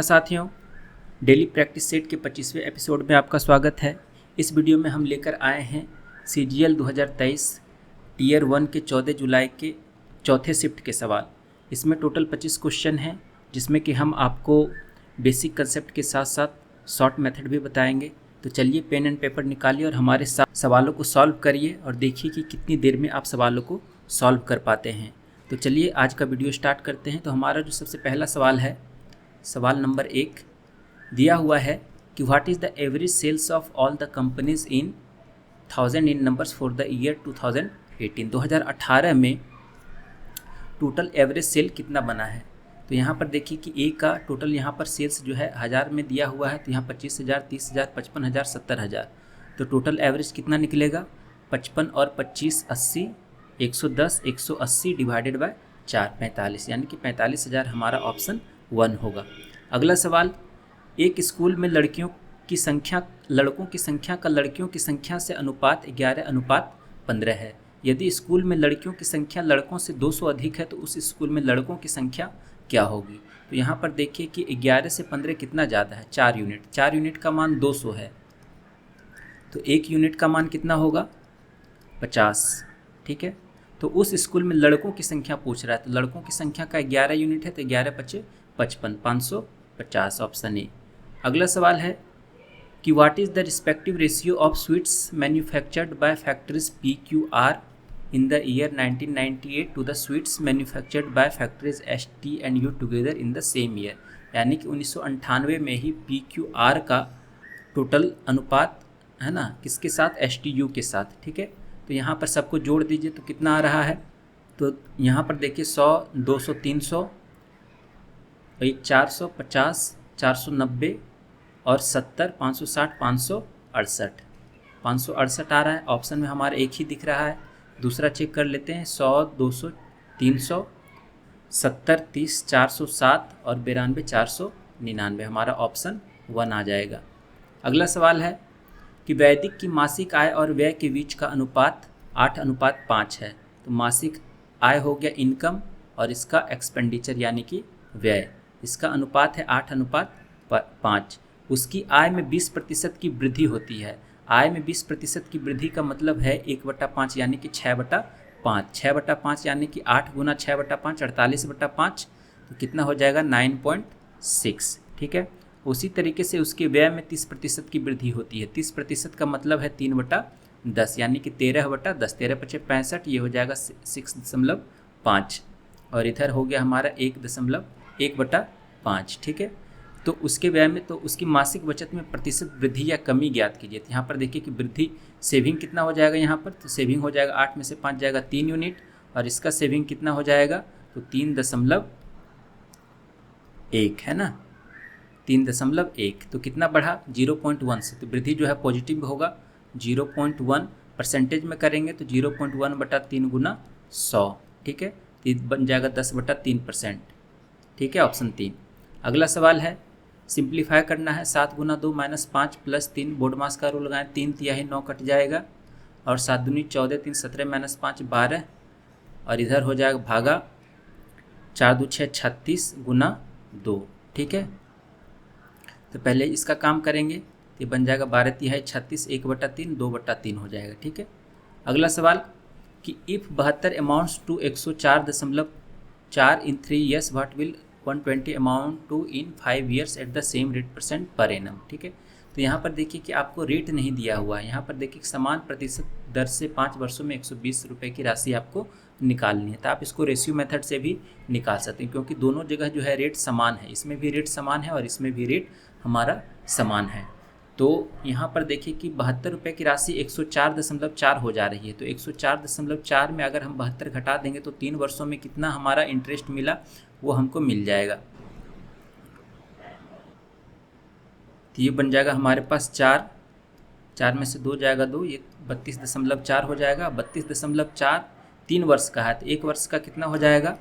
साथियों, daily practice set के 25वें episode में आपका स्वागत है। इस वीडियो में हम लेकर आए हैं CGL 2023 टीयर 1 के 14 जुलाई के चौथे शिफ्ट के सवाल। इसमें टोटल 25 क्वेश्चन हैं, जिसमें कि हम आपको बेसिक कंसेप्ट के साथ साथ शॉर्ट मेथड भी बताएंगे। तो चलिए पेन एंड पेपर निकालिए और हमारे साथ सवालों को सॉल्व करिए और देखिए कि कितनी देर में आप सवालों को सॉल्व कर पाते हैं। तो चलिए आज का वीडियो स्टार्ट करते हैं। तो हमारा जो सबसे पहला सवाल है, सवाल नंबर 1 दिया हुआ है कि what is the average sales of all the companies in 1000 in numbers for the year 2018। 2018 में टोटल एवरेज सेल कितना बना है। तो यहाँ पर देखिए कि ए का टोटल यहाँ पर सेल्स जो है हज़ार में दिया हुआ है। तो यहाँ 25,000, 30,000, 55,000, 70,000। तो टोटल एवरेज कितना निकलेगा? 55 और 25 80, 110, 180 डिवाइडेड बाय 4 45, यानी कि 45,000 हमारा ऑप्शन 1 होगा। अगला सवाल, एक स्कूल में लड़कों की संख्या का लड़कियों की संख्या से अनुपात 11:15 है। यदि स्कूल में लड़कियों की संख्या लड़कों से 200 अधिक है तो उस स्कूल में लड़कों की संख्या क्या होगी। तो यहाँ पर देखिए कि 11 से 15 कितना ज़्यादा है, 4 यूनिट। 4 यूनिट का मान 200 है, तो 1 यूनिट का मान कितना होगा? 50। ठीक है, तो उस स्कूल में लड़कों की संख्या पूछ रहा है। तो लड़कों की संख्या का 11 यूनिट है, तो 11 × 5 = 55, 550, ऑप्शन ए। अगला सवाल है कि what is the respective ratio of sweets manufactured by factories PQR in the year 1998 to the sweets manufactured by factories ST and U together in the same year. यानी कि 1998 में ही PQR का total अनुपात है ना, किसके साथ? STU के साथ। ठीक है, तो यहाँ पर सबको जोड़ दीजिए तो कितना आ रहा है। तो यहाँ पर देखिए 100, 200, 300, 450, 490 और 70, 560, 568, 568 आ रहा है। ऑप्शन में हमारा एक ही दिख रहा है। दूसरा चेक कर लेते हैं, 100, 200, 300, 70, 30, 407 और 92, 499, हमारा ऑप्शन 1 आ जाएगा। अगला सवाल है कि वैदिक की मासिक आय और व्यय के बीच का अनुपात 8:5 है। तो मासिक आय हो गया इनकम और इसका एक्सपेंडिचर यानी कि व्यय, इसका अनुपात है 8:5। उसकी आय में 20% की वृद्धि होती है। आय में 20% की वृद्धि का मतलब है 1/5 यानी कि 6/5। 6/5 यानी कि 8 × 6/5 48/5, तो कितना हो जाएगा? 9.6। ठीक है, उसी तरीके से उसके व्यय में 30% की वृद्धि होती है। 30% का मतलब है 3/10 यानी कि 13/10। 13 × 65, ये हो जाएगा 6.5 और इधर हो गया हमारा 1.1/5। ठीक है, तो उसके व्यय में, तो उसकी मासिक बचत में प्रतिशत वृद्धि या कमी ज्ञात कीजिए। तो यहाँ पर देखिए कि वृद्धि सेविंग कितना हो जाएगा यहाँ पर। तो सेविंग हो जाएगा 8 में से 5 जाएगा 3 यूनिट और इसका सेविंग कितना हो जाएगा? तो 3.1 है ना, 3.1। तो कितना बढ़ा? 0.1 से। तो वृद्धि जो है पॉजिटिव होगा। 0.1 परसेंटेज में करेंगे तो 0.1/3 × 100। ठीक है, तो बन जाएगा 10/3%। ठीक है, ऑप्शन 3। अगला सवाल है, सिंप्लीफाई करना है। 7 × 2 - 5 + 3, बोर्ड मास का रूल लगाएं। 3 तिहाई 9 कट जाएगा और 7 दूनी 14, 3 17 - 5 12 और इधर हो जाएगा भागा 4 2 6 36 × 2। ठीक है, तो पहले इसका काम करेंगे तो ये बन जाएगा 12 तिहाई 36, 1/3, 2/3 हो जाएगा। ठीक है, अगला सवाल कि if 72 amounts to 104.4 in 3 years, what will 120 amount to in 5 years at the same rate % per annum. ठीक है, तो यहाँ पर देखिए कि आपको रेट नहीं दिया हुआ है। यहाँ पर देखिए समान प्रतिशत दर से 5 वर्षों में 120 रुपये की राशि आपको निकालनी है। तो आप इसको रेशियो मेथड से भी निकाल सकते हैं, क्योंकि दोनों जगह जो है रेट समान है। इसमें भी रेट समान है और इसमें भी रेट हमारा समान है। तो यहाँ पर देखिए कि 72 रुपये की राशि 104.4 हो जा रही है। तो 104.4 में अगर हम 72 घटा देंगे तो 3 वर्षों में कितना हमारा इंटरेस्ट मिला वो हमको मिल जाएगा। तो ये बन जाएगा हमारे पास 4 में से 2 जाएगा 2, ये 32.4 हो जाएगा। 32.4 3 वर्ष का है, तो 1 वर्ष का कितना हो जाएगा?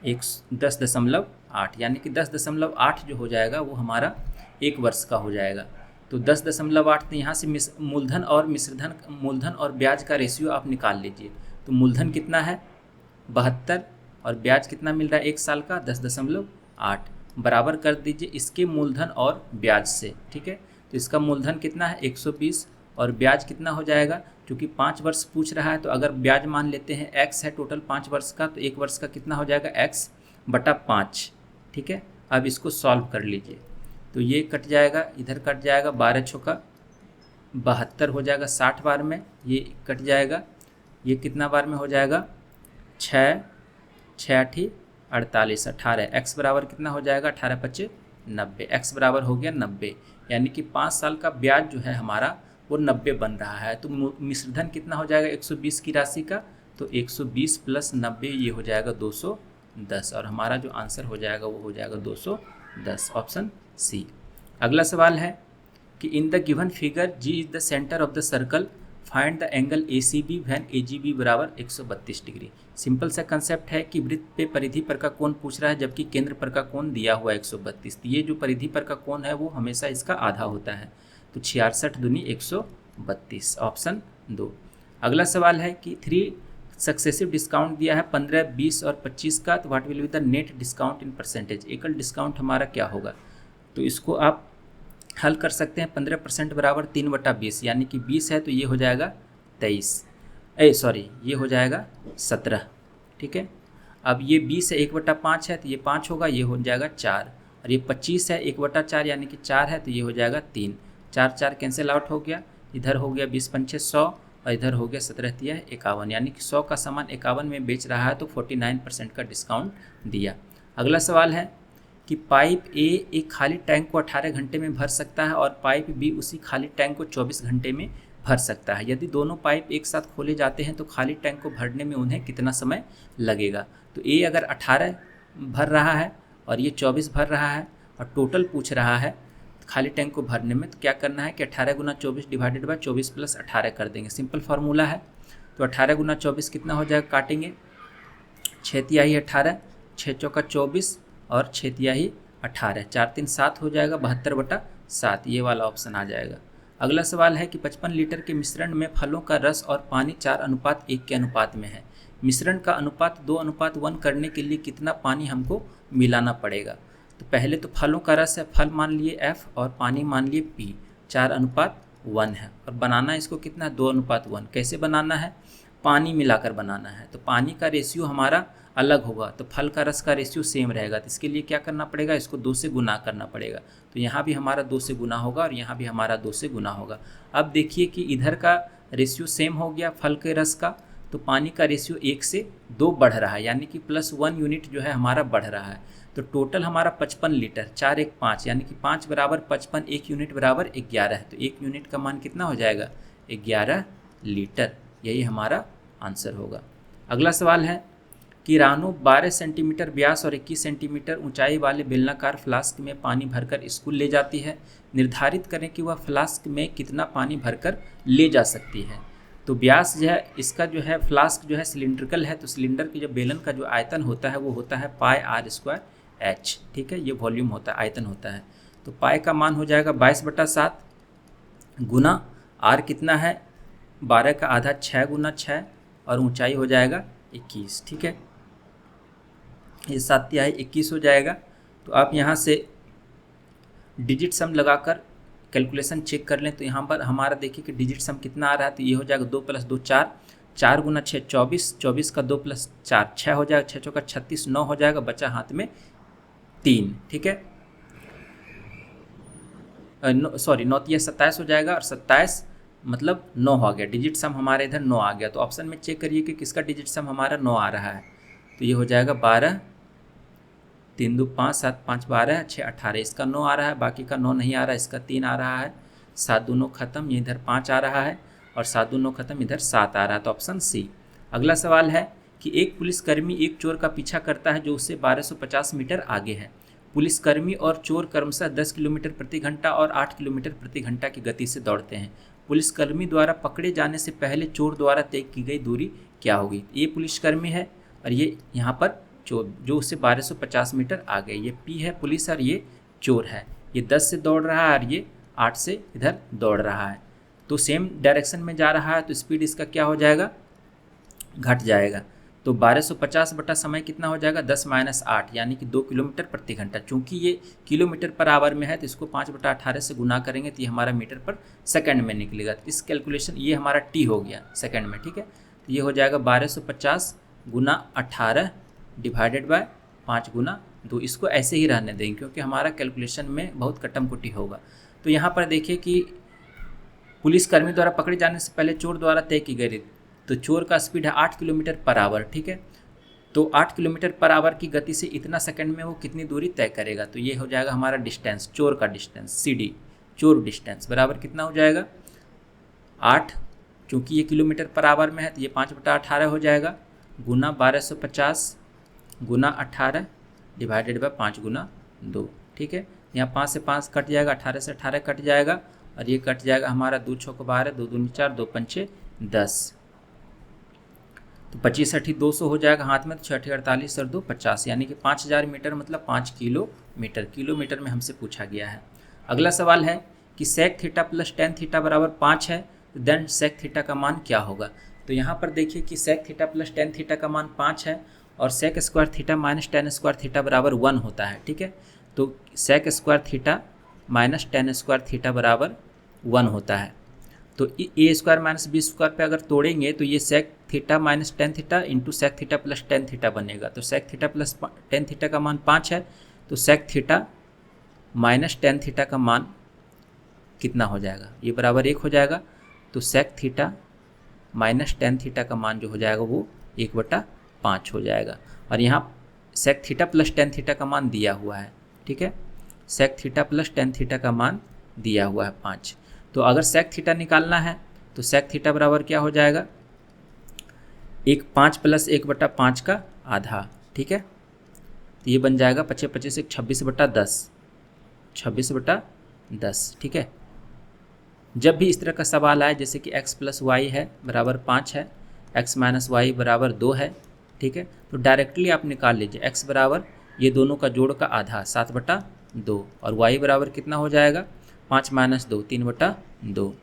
10.8, यानी कि 10.8 जो हो जाएगा वो हमारा 1 वर्ष का हो जाएगा। तो 10.8, तो यहाँ से मूलधन और ब्याज का रेशियो आप निकाल लीजिए। तो मूलधन कितना है? 72 और ब्याज कितना मिल रहा है 1 साल का? 10.8। बराबर कर दीजिए इसके मूलधन और ब्याज से। ठीक है, तो इसका मूलधन कितना है 120 और ब्याज कितना हो जाएगा, क्योंकि 5 वर्ष पूछ रहा है तो अगर ब्याज मान लेते हैं x है टोटल 5 वर्ष का, तो 1 वर्ष का कितना हो जाएगा x/5। ठीक है, अब इसको सॉल्व कर लीजिए, तो ये कट जाएगा, इधर कट जाएगा, 12 चौका 72 हो जाएगा 60 बार में, ये कट जाएगा, ये कितना बार में हो जाएगा 6 6 48 18, x बराबर कितना हो जाएगा 18×5 90, x बराबर हो गया 90, यानी कि 5 साल का ब्याज जो है हमारा वो 90 बन रहा है। तो मिश्रधन कितना हो जाएगा 120 की राशि का, तो 120 + 90 ये हो जाएगा 210, और हमारा जो आंसर हो जाएगा वो हो जाएगा 210, ऑप्शन सी। अगला सवाल है कि in the given figure G is the centre of the circle, find the angle ACB when AGB बराबर 132 डिग्री। सिंपल सा कंसेप्ट है कि वृत्त पे परिधि पर का कोण पूछ रहा है जबकि केंद्र पर का कोण दिया हुआ है 132, तो ये जो परिधि पर का कोण है वो हमेशा इसका आधा होता है, तो 66 दूनी 132, ऑप्शन 2। अगला सवाल है कि 3 सक्सेसिव डिस्काउंट दिया है 15, 20 और 25 का, तो what will be the net discount in percentage. एकल डिस्काउंट हमारा क्या होगा, तो इसको आप हल कर सकते हैं। 15% बराबर 3/20, यानी कि 20 है तो ये हो जाएगा 23, ये हो जाएगा 17। ठीक है, अब ये 20 है 1/5 है तो ये 5 होगा, ये हो जाएगा 4, और ये 25 है 1/4 यानी कि 4 है तो ये हो जाएगा 3, 4 कैंसिल आउट हो गया, इधर हो गया 20×5 100 और इधर हो गया 17×3 51, यानी कि 100 का सामान 51 में बेच रहा है तो 49% का डिस्काउंट दिया। अगला सवाल है कि पाइप ए एक खाली टैंक को 18 घंटे में भर सकता है और पाइप बी उसी खाली टैंक को 24 घंटे में भर सकता है। यदि दोनों पाइप एक साथ खोले जाते हैं तो खाली टैंक को भरने में उन्हें कितना समय लगेगा। तो ए अगर 18 भर रहा है और ये 24 भर रहा है और टोटल पूछ रहा है खाली टैंक को भरने में, तो क्या करना है कि 18 × 24 डिवाइडेड बाय 24 + 18 कर देंगे। सिंपल फार्मूला है, तो 18 × 24 कितना हो जाएगा, काटेंगे 6 तिहाई 18, 6 चौका 24 और 6 तिहाई 18, 4 3 7 हो जाएगा 72/7, ये वाला ऑप्शन आ जाएगा। अगला सवाल है कि 55 लीटर के मिश्रण में फलों का रस और पानी 4:1 के अनुपात में है। मिश्रण का अनुपात 2:1 करने के लिए कितना पानी हमको मिलाना पड़ेगा। तो पहले तो फलों का रस है, फल मान लिए F और पानी मान लिए P, 4:1 है, और बनाना इसको कितना 2:1। कैसे बनाना है, पानी मिलाकर बनाना है, तो पानी का रेशियो हमारा अलग होगा, तो फल का रस का रेशियो सेम रहेगा, तो इसके लिए क्या करना पड़ेगा, इसको 2 से गुना करना पड़ेगा। तो यहाँ भी हमारा 2 से गुना होगा और यहाँ भी हमारा 2 से गुना होगा। अब देखिए कि इधर का रेशियो सेम हो गया फल के रस का, तो पानी का रेशियो 1 से 2 बढ़ रहा है, यानी कि +1 यूनिट जो है हमारा बढ़ रहा है। तो टोटल हमारा 55 लीटर, 4 1 5, यानी कि 5 बराबर 55, 1 यूनिट बराबर 11 है, तो 1 यूनिट का मान कितना हो जाएगा 11 लीटर, यही हमारा आंसर होगा। अगला सवाल है कि रानू 12 सेंटीमीटर व्यास और 21 सेंटीमीटर ऊंचाई वाले बेलनाकार फ्लास्क में पानी भरकर स्कूल ले जाती है। निर्धारित करें कि वह फ्लास्क में कितना पानी भरकर ले जा सकती है। तो व्यास जो है इसका जो है फ्लास्क जो है सिलिंड्रिकल है, तो सिलेंडर की जो बेलन का जो आयतन होता है वो होता है πr²h। ठीक है, ये वॉल्यूम होता है, आयतन होता है। तो पाई का मान हो जाएगा 22/7 गुना r कितना है 12 का आधा 6 × 6 और ऊंचाई हो जाएगा 21। ठीक है, ये 7 तिहाई 21 हो जाएगा। तो आप यहाँ से डिजिट सम लगाकर कैलकुलेशन चेक कर लें, तो यहाँ पर हमारा देखिए कि डिजिट सम कितना आ रहा है, तो ये हो जाएगा 2 + 2 4, 4 × 6 24, 24 का 2 + 4 6 हो जाएगा, 6 चौका 36, 9 हो जाएगा, बचा हाथ में 3। ठीक है, 9 तिया 27 हो जाएगा और 27 मतलब 9 हो गया, डिजिट सम हमारे इधर 9 आ गया। तो ऑप्शन में चेक करिए कि किसका डिजिट सम हमारा 9 आ रहा है, तो ये हो जाएगा 12, 3 2 5 7 5 12 6 18, इसका 9 आ रहा है, बाकी का 9 नहीं आ रहा है, इसका 3 आ रहा है, 7 दूनों खत्म, ये इधर 5 आ रहा है और 7 दूनों खत्म, इधर 7 आ रहा है, तो ऑप्शन सी। अगला सवाल है कि एक पुलिसकर्मी एक चोर का पीछा करता है जो उससे 1250 मीटर आगे है। पुलिसकर्मी और चोर क्रमशः 10 किलोमीटर प्रति घंटा और 8 किलोमीटर प्रति घंटा की गति से दौड़ते हैं। पुलिसकर्मी द्वारा पकड़े जाने से पहले चोर द्वारा तय की गई दूरी क्या होगी। ये पुलिसकर्मी है और ये यहाँ पर चोर जो उससे 1250 मीटर आगे, ये P है पुलिस और ये चोर है। ये 10 से दौड़ रहा है और ये 8 से इधर दौड़ रहा है, तो सेम डायरेक्शन में जा रहा है, तो स्पीड इसका क्या हो जाएगा, घट जाएगा। तो 1250 बटा समय कितना हो जाएगा 10-8 यानी कि 2 किलोमीटर प्रति घंटा। चूँकि ये किलोमीटर पर आवर में है तो इसको 5/18 से गुना करेंगे तो ये हमारा मीटर पर सेकंड में निकलेगा। तो इस कैलकुलेशन ये हमारा टी हो गया सेकंड में, ठीक है। तो ये हो जाएगा 1250 गुना 18 डिवाइडेड बाय 5 गुना 2। इसको ऐसे ही रहने देंगे क्योंकि हमारा कैलकुलेशन में बहुत कटम कुटी होगा। तो यहाँ पर देखिए कि पुलिसकर्मी द्वारा पकड़े जाने से पहले चोर द्वारा तय की गई तो चोर का स्पीड है 8 किलोमीटर पर आवर, ठीक है। तो 8 किलोमीटर पर आवर की गति से इतना सेकंड में वो कितनी दूरी तय करेगा। तो ये हो जाएगा हमारा डिस्टेंस, चोर का डिस्टेंस, CD चोर डिस्टेंस बराबर कितना हो जाएगा 8, चूँकि ये किलोमीटर पर आवर में है तो ये 5/18 हो जाएगा गुना 1250 गुना 18 डिवाइडेड बाय 5 गुना 2, ठीक है। यहाँ 5 से 5 कट जाएगा, 18 से 18 कट जाएगा और ये कट जाएगा हमारा 2 छः 12, 2 दूनी 4, 2 पंचे 10, तो 25 8 200 हो जाएगा हाथ में, तो 6 48 और 2 50 यानी कि 5000 मीटर मतलब 5 किलोमीटर। किलोमीटर में हमसे पूछा गया है। अगला सवाल है कि sec theta plus tan theta बराबर 5 है, तो देन सेक थीटा का मान क्या होगा। तो यहाँ पर देखिए कि sec theta plus tan theta का मान 5 है और sec square theta minus tan square theta बराबर 1 होता है, ठीक है। तो sec square theta minus tan square theta बराबर 1 होता है। तो a square minus b square पे अगर तोड़ेंगे तो ये sec theta minus tan theta into sec theta plus tan theta बनेगा। तो sec theta plus tan theta का मान 5 है, तो sec theta minus tan theta का मान कितना हो जाएगा, ये बराबर 1 हो जाएगा। तो sec theta minus tan theta का मान जो हो जाएगा वो 1/5 हो जाएगा। और यहाँ sec theta plus tan theta का मान दिया हुआ है, ठीक है। Sec theta plus tan theta का मान दिया हुआ है 5। तो अगर सेक थीटा निकालना है तो सेक थीटा बराबर क्या हो जाएगा 5 प्लस 1/5 का आधा, ठीक है। तो ये बन जाएगा 25 25 26/10, 26/10, ठीक है। जब भी इस तरह का सवाल आए जैसे कि x प्लस वाई है बराबर 5 है, x माइनस वाई बराबर 2 है, ठीक है, तो डायरेक्टली आप निकाल लीजिए x बराबर ये दोनों का जोड़ का आधा 7/2 और y बराबर कितना हो जाएगा 5 माइनस 2 3/2,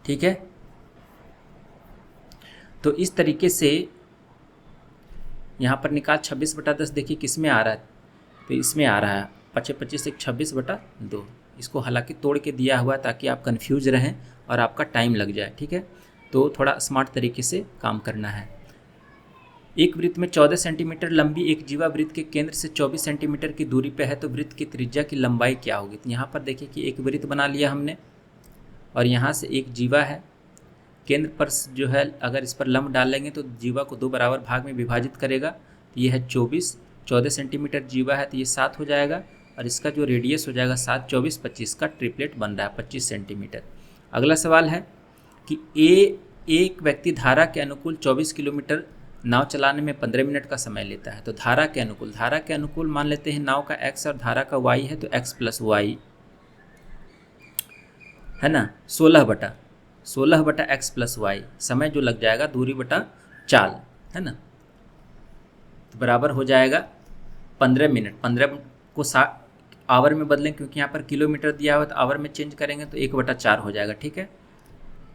ठीक है। तो इस तरीके से यहाँ पर निकाल 26/10 देखिए किस में आ रहा है, तो इसमें आ रहा है 25 25 26/2। इसको हालांकि तोड़ के दिया हुआ है ताकि आप कंफ्यूज रहें और आपका टाइम लग जाए, ठीक है। तो थोड़ा स्मार्ट तरीके से काम करना है। एक वृत्त में 14 सेंटीमीटर लंबी एक जीवा वृत्त के केंद्र से 24 सेंटीमीटर की दूरी पे है, तो वृत्त की त्रिज्या की लंबाई क्या होगी। तो यहाँ पर देखिए कि एक वृत्त बना लिया हमने और यहाँ से एक जीवा है, केंद्र पर जो है अगर इस पर लंब डालेंगे तो जीवा को 2 बराबर भाग में विभाजित करेगा। तो ये है 14 सेंटीमीटर जीवा है तो ये 7 हो जाएगा और इसका जो रेडियस हो जाएगा 7 24 25 का ट्रिपलेट बन रहा है 25 सेंटीमीटर। अगला सवाल है कि एक व्यक्ति धारा के अनुकूल 24 किलोमीटर नाव चलाने में 15 मिनट का समय लेता है। तो धारा के अनुकूल मान लेते हैं नाव का x और धारा का y है, तो x प्लस वाई है ना 16 बटा x प्लस वाई, समय जो लग जाएगा दूरी बटा चाल है ना, तो बराबर हो जाएगा 15 मिनट। 15 को 60 आवर में बदलें क्योंकि यहाँ पर किलोमीटर दिया हुआ, तो आवर में चेंज करेंगे तो 1/4 हो जाएगा, ठीक है।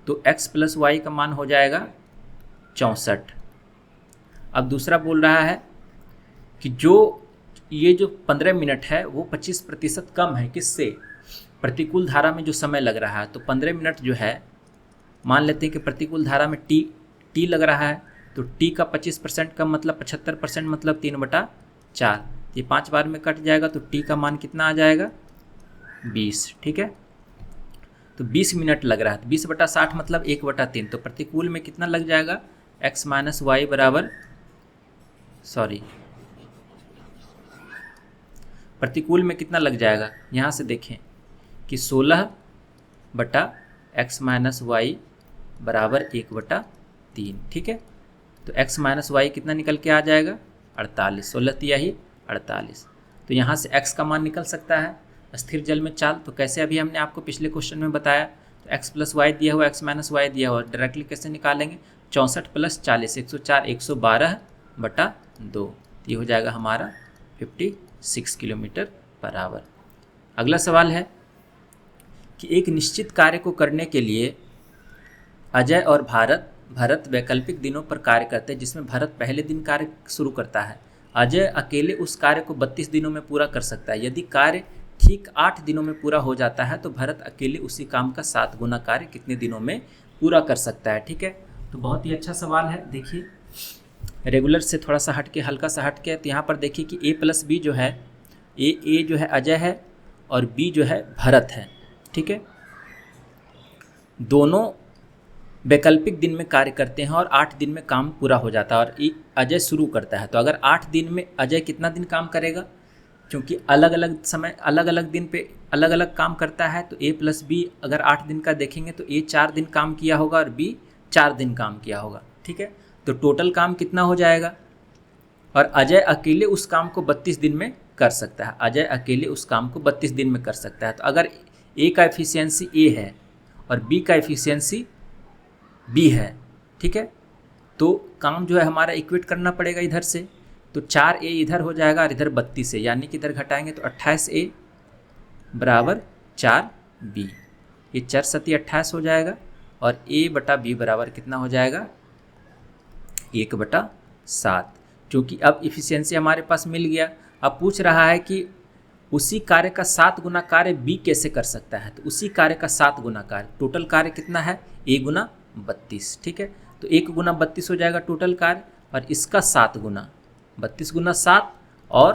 तो x प्लस वाई का मान हो जाएगा 64। अब दूसरा बोल रहा है कि ये जो 15 मिनट है वो 25% कम है, किससे, प्रतिकूल धारा में जो समय लग रहा है। तो 15 मिनट जो है मान लेते हैं कि प्रतिकूल धारा में टी लग रहा है, तो टी का 25% कम मतलब 75% मतलब 3/4। ये 5 बार में कट जाएगा तो टी का मान कितना आ जाएगा 20, ठीक है। तो 20 मिनट लग रहा है, तो 20/60 मतलब 1/3। तो प्रतिकूल में कितना लग जाएगा x माइनस वाई बराबर प्रतिकूल में कितना लग जाएगा, यहाँ से देखें कि 16/x माइनस वाई बराबर 1/3, ठीक है। तो x माइनस वाई कितना निकल के आ जाएगा 48, 16 तिया ही 48। तो यहाँ से x का मान निकल सकता है स्थिर जल में चाल। तो कैसे, अभी हमने आपको पिछले क्वेश्चन में बताया, तो x प्लस वाई दिया हुआ, x माइनस वाई दिया हुआ, डायरेक्टली कैसे निकालेंगे 64 प्लस 40 104 112/2, ये हो जाएगा हमारा 56 किलोमीटर पर आवर। अगला सवाल है कि एक निश्चित कार्य को करने के लिए अजय और भारत भरत वैकल्पिक दिनों पर कार्य करते हैं, जिसमें भरत पहले दिन कार्य शुरू करता है। अजय अकेले उस कार्य को 32 दिनों में पूरा कर सकता है। यदि कार्य ठीक 8 दिनों में पूरा हो जाता है तो भरत अकेले उसी काम का 7 गुना कार्य कितने दिनों में पूरा कर सकता है। ठीक है, तो बहुत ही अच्छा सवाल है। देखिए रेगुलर से थोड़ा सा हट के, हल्का सा हट के, तो यहाँ पर देखिए कि ए प्लस बी जो है, ए जो है अजय है और बी जो है भरत है। ठीक है, दोनों वैकल्पिक दिन में कार्य करते हैं और 8 दिन में काम पूरा हो जाता है और अजय शुरू करता है। तो अगर 8 दिन में अजय कितना दिन काम करेगा, क्योंकि अलग अलग समय अलग अलग दिन पे अलग अलग काम करता है, तो ए प्लस बी अगर 8 दिन का देखेंगे तो ए 4 दिन काम किया होगा और बी 4 दिन काम किया होगा। ठीक है, तो टोटल काम कितना हो जाएगा, और अजय अकेले उस काम को 32 दिन में कर सकता है। अजय अकेले उस काम को 32 दिन में कर सकता है। तो अगर ए का एफिशिएंसी ए है और बी का एफिशिएंसी बी है, ठीक है, तो काम जो है हमारा इक्वेट करना पड़ेगा इधर से। तो 4A इधर हो जाएगा और इधर 32 है, यानी कि इधर घटाएंगे तो 28A बराबर 4B। ये 4 सती 28 हो जाएगा और A बटा B बराबर कितना हो जाएगा, 1/7। क्योंकि अब इफिशियंसी हमारे पास मिल गया। अब पूछ रहा है कि उसी कार्य का 7 गुना कार्य B कैसे कर सकता है। तो उसी कार्य का 7 गुना कार्य, टोटल कार्य कितना है, A गुना 32। ठीक है, तो 1 गुना 32 हो जाएगा टोटल कार्य, और इसका 7 गुना 32 गुना 7, और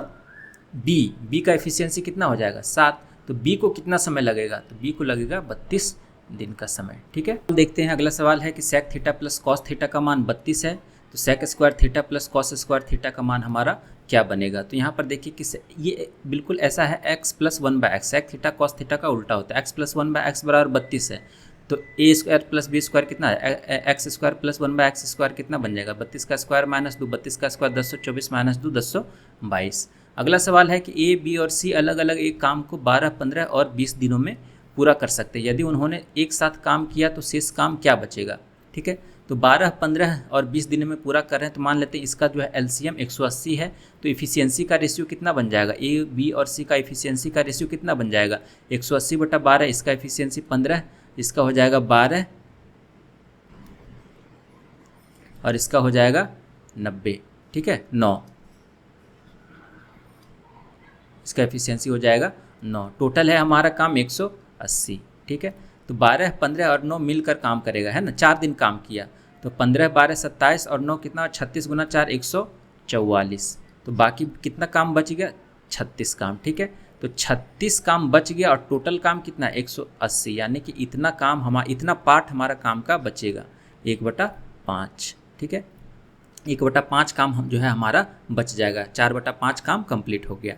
B का एफिशिएंसी कितना हो जाएगा 7। तो B को कितना समय लगेगा, तो B को लगेगा 32 दिन का समय। ठीक है, देखते हैं अगला सवाल है कि sec theta plus cos theta का मान 32 है, तो sec square theta plus cos square theta का मान हमारा क्या बनेगा। तो यहाँ पर देखिए कि ये बिल्कुल ऐसा है, x plus 1/x, sec theta cos theta का उल्टा होता है। x प्लस 1/x बराबर 32 है, तो a square plus B square कितना है, x square plus 1/x square कितना बन जाएगा, 32 का स्क्वायर माइनस 2, 32 का स्क्वायर 1024 माइनस 2 1022। अगला सवाल है कि ए बी और सी अलग अलग एक काम को 12, 15 और 20 दिनों में पूरा कर सकते हैं। यदि उन्होंने एक साथ काम किया तो शेष काम क्या बचेगा। ठीक है, तो 12, 15 और 20 दिनों में पूरा कर रहे हैं, तो मान लेते हैं इसका जो है एलसीएम 180 है, तो इफिशियंसी का रेशियो कितना बन जाएगा, ए बी और सी का इफिशियंसी का रेशियो कितना बन जाएगा, 180/12, इसका इफिशियंसी 15, इसका हो जाएगा 12 और इसका हो जाएगा 90। ठीक है, 9, इसका एफिशिएंसी हो जाएगा 9। टोटल है हमारा काम 180। ठीक है, तो 12, 15 और 9 मिलकर काम करेगा, है ना, 4 दिन काम किया, तो 15, 12, 27 और 9 कितना, 36 गुना 4 144। तो बाकी कितना काम बच गया, 36 काम। ठीक है, तो 36 काम बच गया और टोटल काम कितना 180, यानी कि इतना काम इतना पार्ट हमारा काम का बचेगा 1/5। ठीक है, 1/5 काम हम जो है हमारा बच जाएगा, 4/5 काम कंप्लीट हो गया।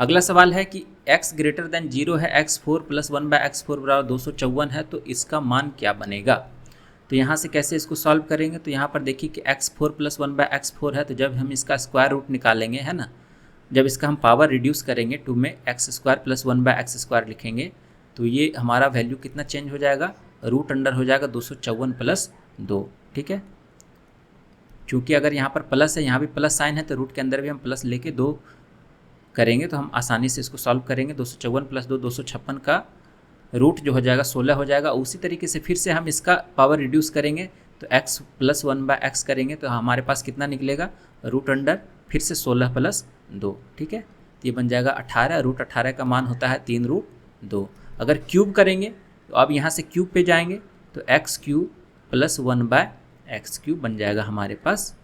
अगला सवाल है कि x ग्रेटर देन 0 है, x4 प्लस 1/x4 बराबर 254 है, तो इसका मान क्या बनेगा। तो यहाँ से कैसे इसको सॉल्व करेंगे, तो यहाँ पर देखिए कि x4 प्लस 1/x4 है, तो जब हम इसका स्क्वायर रूट निकालेंगे, है ना, जब इसका हम पावर रिड्यूस करेंगे 2 में x² प्लस 1/x² लिखेंगे, तो ये हमारा वैल्यू कितना चेंज हो जाएगा, रूट अंडर हो जाएगा 254 प्लस 2। ठीक है, क्योंकि अगर यहाँ पर प्लस है, यहाँ भी प्लस साइन है, तो रूट के अंदर भी हम प्लस लेके 2 करेंगे, तो हम आसानी से इसको सॉल्व करेंगे। 254 प्लस 2 256 का रूट जो हो जाएगा 16 हो जाएगा। उसी तरीके से फिर से हम इसका पावर रिड्यूस करेंगे, तो x प्लस 1/x करेंगे, तो हमारे पास कितना निकलेगा, रूट अंडर फिर से 16 प्लस 2। ठीक है, तो ये बन जाएगा 18, रूट 18 का मान होता है 3√2। अगर क्यूब करेंगे तो अब यहाँ से क्यूब पे जाएंगे, तो x³ प्लस 1/x³ बन जाएगा हमारे पास।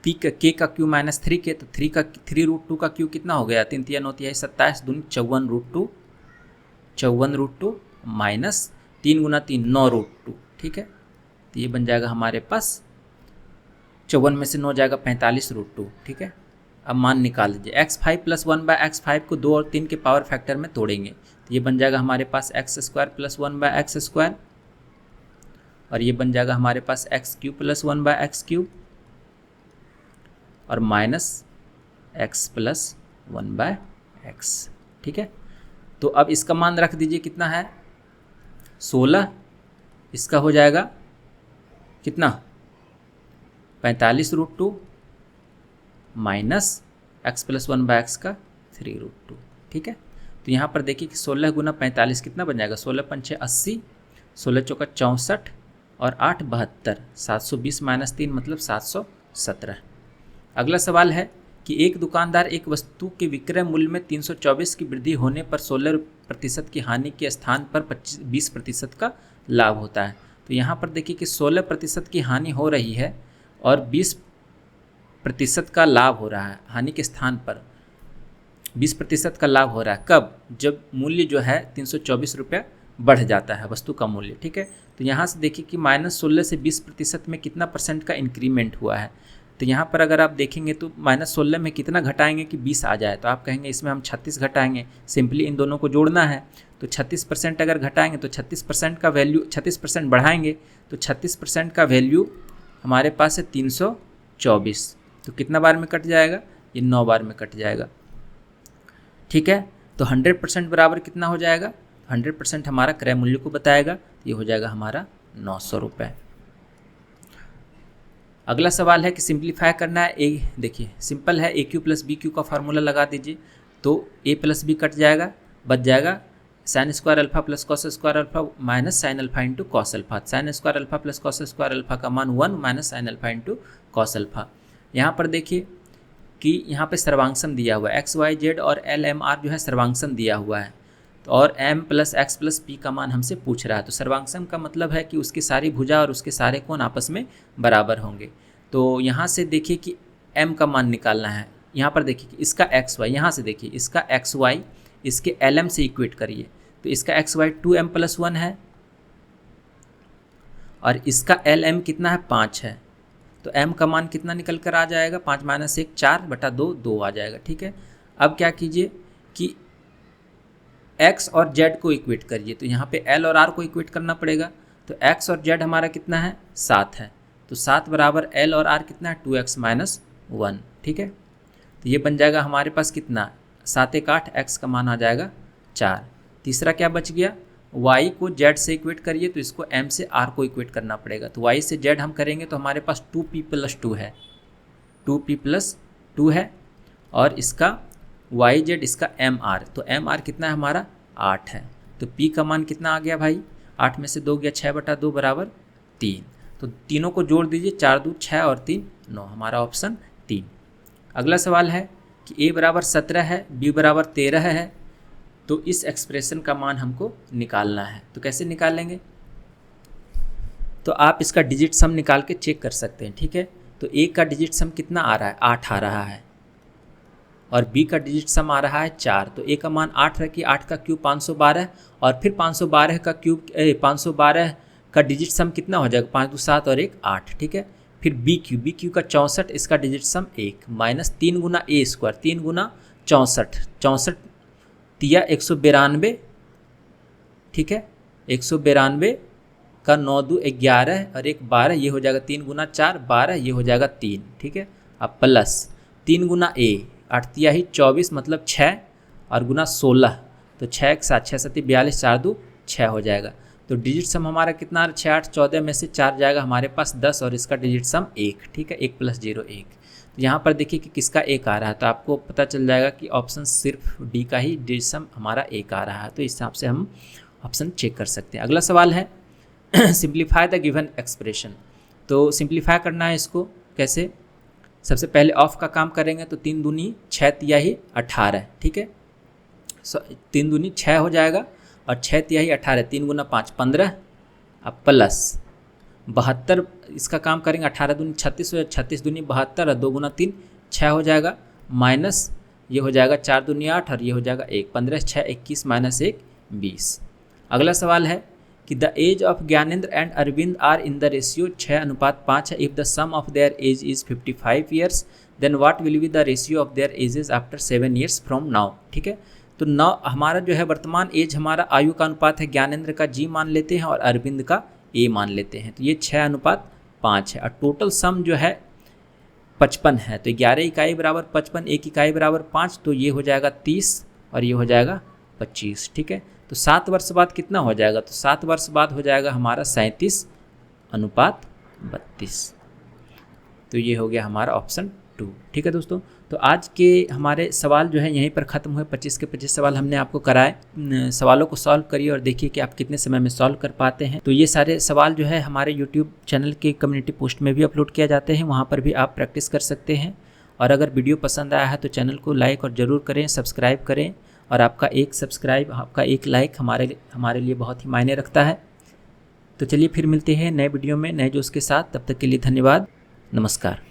k का क्यू माइनस 3k, तो 3√2 का क्यू कितना हो गया, 3 3 9 27 दूनी 54√2, 54√2 माइनस 3 गुना 3 9√2। ठीक है, तो ये बन जाएगा हमारे पास 54 में से 9 जाएगा 45√2। ठीक है, अब मान निकाल लीजिए, x5 प्लस 1/x5 को 2 और 3 के पावर फैक्टर में तोड़ेंगे, तो ये बन जाएगा हमारे पास x² प्लस 1/x², और ये बन जाएगा हमारे पास x³ प्लस 1/x³ और माइनस x प्लस 1/x। ठीक है, तो अब इसका मान रख दीजिए, कितना है 16, इसका हो जाएगा कितना 45√2 माइनस x प्लस 1/x का 3√2। ठीक है, तो यहाँ पर देखिए कि 16 गुना 45 कितना बन जाएगा, 16 पंचे 80, 16 चौका 64 और 8 72, 720 माइनस 3 मतलब 717। अगला सवाल है कि एक दुकानदार एक वस्तु के विक्रय मूल्य में 324 की वृद्धि होने पर 16% की हानि के स्थान पर 20% का लाभ होता है। तो यहाँ पर देखिए कि 16% की हानि हो रही है और 20% का लाभ हो रहा है। हानि के स्थान पर 20% का लाभ हो रहा है कब? जब मूल्य जो है 324 रुपया बढ़ जाता है वस्तु का मूल्य, ठीक है। तो यहाँ से देखिए कि -16 से 20% में कितना परसेंट का इंक्रीमेंट हुआ है। तो यहाँ पर अगर आप देखेंगे तो -16 में कितना घटाएंगे कि 20 आ जाए, तो आप कहेंगे इसमें हम 36 घटाएंगे। सिंपली इन दोनों को जोड़ना है, तो 36% अगर घटाएंगे तो 36% का वैल्यू, 36% बढ़ाएंगे तो 36% का वैल्यू हमारे पास है 324। तो कितना बार में कट जाएगा? ये 9 बार में कट जाएगा, ठीक है। तो 100% बराबर कितना हो जाएगा? 100% हमारा क्रय मूल्य को बताएगा, ये हो जाएगा हमारा 900 रुपये। अगला सवाल है कि सिंप्लीफाई करना है। देखिए सिंपल है, ए क्यू प्लस बी क्यू का फार्मूला लगा दीजिए तो ए प्लस बी कट जाएगा, बच जाएगा sine square alpha plus cos square alpha minus sine alpha into cos alpha. Sine square alpha plus cos square alpha का मान 1 minus sine alpha into cos alpha. यहाँ पर देखिए कि यहाँ पे सर्वांगसम दिया हुआ है, एक्स वाई जेड और एल एम आर जो है सर्वांगसम दिया हुआ है, तो और m plus x plus P का मान हमसे पूछ रहा है। तो सर्वांगसम का मतलब है कि उसकी सारी भुजा और उसके सारे कोण आपस में बराबर होंगे। तो यहाँ से देखिए कि m का मान निकालना है। यहाँ पर देखिए कि इसका एक्स वाई, यहाँ से देखिए इसका एक्स वाई इसके lm से इक्वेट करिए, तो इसका एक्स वाई 2m प्लस 1 है और इसका lm कितना है? 5 है। तो m का मान कितना निकल कर आ जाएगा? 5 माइनस 1 4/2 2 आ जाएगा, ठीक है। अब क्या कीजिए कि x और z को इक्वेट करिए, तो यहाँ पे l और r को इक्वेट करना पड़ेगा। तो x और z हमारा कितना है? 7 है। तो 7 बराबर l और r कितना है? 2x माइनस 1, ठीक है। तो ये बन जाएगा हमारे पास कितना? 7 1 8, x का मान आ जाएगा 4। तीसरा क्या बच गया? y को z से इक्वेट करिए, तो इसको m से r को इक्वेट करना पड़ेगा। तो y से z हम करेंगे तो हमारे पास 2p प्लस 2 है, 2p प्लस 2 है और इसका वाई जेड इसका एम आर, तो एम आर कितना है हमारा? 8 है। तो पी का मान कितना आ गया भाई? 8 में से 2 गया 6/2 बराबर 3। तो तीनों को जोड़ दीजिए, 4 2 6 और 3 9, हमारा ऑप्शन 3। अगला सवाल है कि ए बराबर 17 है, बी बराबर 13 है, तो इस एक्सप्रेशन का मान हमको निकालना है। तो कैसे निकालेंगे? तो आप इसका डिजिट सम निकाल के चेक कर सकते हैं, ठीक है। तो ए का डिजिट सम कितना आ रहा है? 8 आ रहा है और b का डिजिट सम आ रहा है 4। तो a का मान 8 रखिए, 8 का क्यूब 512 और फिर 512 का क्यूब 512 का डिजिट सम कितना हो जाएगा? 5 2 7 और 1 8, ठीक है। फिर b क्यू का 64, इसका डिजिट सम 1 माइनस 3 गुना ए स्क्वायर, 3 गुना 64, 64 तिया 192, ठीक है। 192 का 9 2 11 और 1 12, ये हो जाएगा 3 गुना 4 12, ये हो जाएगा 3, ठीक है। अब प्लस 3 गुना ए 8 तिहाई 24 मतलब 6 और गुना 16, तो 6 1 7 6 7 42 4 2 6 हो जाएगा। तो डिजिट सम हमारा कितना? 6 8 14 में से 4 जाएगा हमारे पास 10 और इसका डिजिट सम 1, ठीक है। 1 + 0 1। तो यहाँ पर देखिए कि किसका 1 आ रहा है, तो आपको पता चल जाएगा कि ऑप्शन सिर्फ डी का ही डिजिट सम हमारा 1 आ रहा है। तो इस हिसाब से हम ऑप्शन चेक कर सकते हैं। अगला सवाल है सिंप्लीफाई द गिवन एक्सप्रेशन। तो सिंप्लीफाई करना है इसको कैसे? सबसे पहले ऑफ का काम करेंगे, तो 3 दूनी 6 तिहाई 18, ठीक है। 3 दूनी 6 हो जाएगा और 6 तिहाई 18, 3 गुना 5 15, अब प्लस 72, इसका काम करेंगे 18 दूनी 36 हो, 36 दूनी 72 और 2 गुना 3 6 हो जाएगा, माइनस ये हो जाएगा 4 दूनी 8 और ये हो जाएगा 1 15 6 21 माइनस 1 20। अगला सवाल है कि the age of Gyanendra and Arvind are in the ratio 6:5 है। If the sum of their age is 55 years then what will be the ratio of their ages after 7 years from now, ठीक है। तो नौ हमारा जो है वर्तमान एज हमारा आयु का अनुपात है, ज्ञानेंद्र का जी मान लेते हैं और अरविंद का ए मान लेते हैं, तो ये 6:5 है। और टोटल सम जो है 55 है, तो 11 इकाई बराबर 55, 1 इकाई बराबर 5, तो ये हो जाएगा 30 और ये हो जाएगा 25, ठीक है। तो 7 वर्ष बाद कितना हो जाएगा? तो 7 वर्ष बाद हो जाएगा हमारा 37:32। तो ये हो गया हमारा ऑप्शन 2। ठीक है दोस्तों, तो आज के हमारे सवाल जो है यहीं पर ख़त्म हुए। 25 के 25 सवाल हमने आपको कराए। सवालों को सॉल्व करिए और देखिए कि आप कितने समय में सॉल्व कर पाते हैं। तो ये सारे सवाल जो है हमारे यूट्यूब चैनल के कम्युनिटी पोस्ट में भी अपलोड किया जाते हैं, वहाँ पर भी आप प्रैक्टिस कर सकते हैं। और अगर वीडियो पसंद आया है तो चैनल को लाइक और ज़रूर करें, सब्सक्राइब करें। और आपका एक सब्सक्राइब, आपका एक लाइक हमारे लिए बहुत ही मायने रखता है। तो चलिए फिर मिलते हैं नए वीडियो में नए जोश के साथ। तब तक के लिए धन्यवाद, नमस्कार।